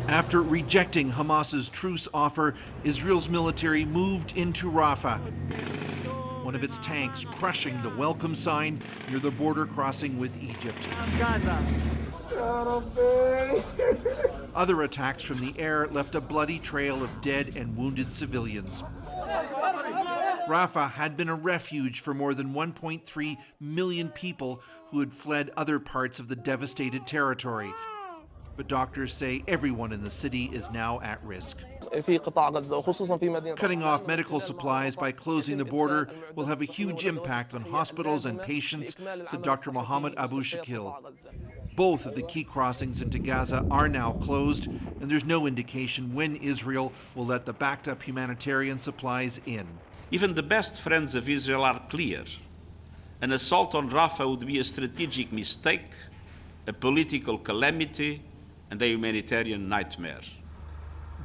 After rejecting Hamas's truce offer, Israel's military moved into Rafah, one of its tanks crushing the welcome sign near the border crossing with Egypt. Gaza. Other attacks from the air left a bloody trail of dead and wounded civilians. Rafah had been a refuge for more than 1.3 million people who had fled other parts of the devastated territory. But doctors say everyone in the city is now at risk. Cutting off medical supplies by closing the border will have a huge impact on hospitals and patients, said Dr. Mohammed Abu Shakil. Both of the key crossings into Gaza are now closed, and there's no indication when Israel will let the backed-up humanitarian supplies in. Even the best friends of Israel are clear. An assault on Rafah would be a strategic mistake, a political calamity, and a humanitarian nightmare.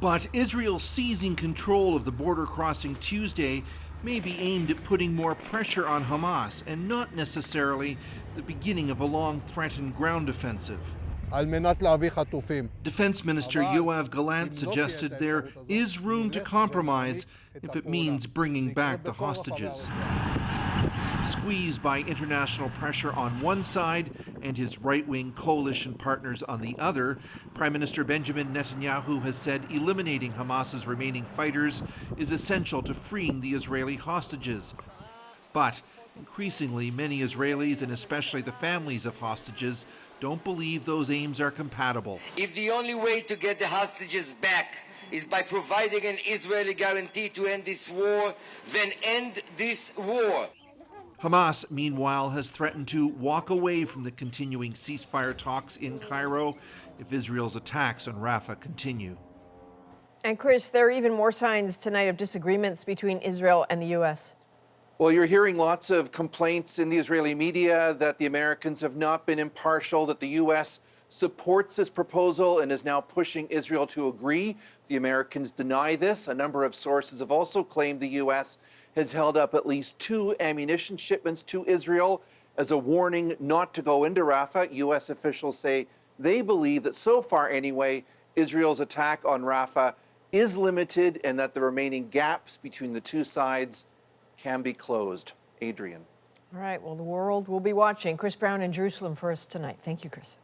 But Israel seizing control of the border crossing Tuesday may be aimed at putting more pressure on Hamas and not necessarily the beginning of a long-threatened ground offensive. Defense Minister Yoav Gallant suggested there is room to compromise if it means bringing back the hostages. Squeezed by international pressure on one side and his right-wing coalition partners on the other, Prime Minister Benjamin Netanyahu has said eliminating Hamas's remaining fighters is essential to freeing the Israeli hostages. But increasingly, many Israelis, and especially the families of hostages, don't believe those aims are compatible. If the only way to get the hostages back is by providing an Israeli guarantee to end this war, then end this war. Hamas, meanwhile, has threatened to walk away from the continuing ceasefire talks in Cairo if Israel's attacks on Rafah continue. And Chris, there are even more signs tonight of disagreements between Israel and the U.S. Well, you're hearing lots of complaints in the Israeli media that the Americans have not been impartial, that the U.S. supports this proposal and is now pushing Israel to agree. The Americans deny this. A number of sources have also claimed the U.S. has held up at least 2 ammunition shipments to Israel as a warning not to go into Rafah. U.S. officials say they believe that so far anyway, Israel's attack on Rafah is limited and that the remaining gaps between the two sides can be closed. Adrienne. All right, well, the world will be watching. Chris Brown in Jerusalem for us tonight. Thank you, Chris.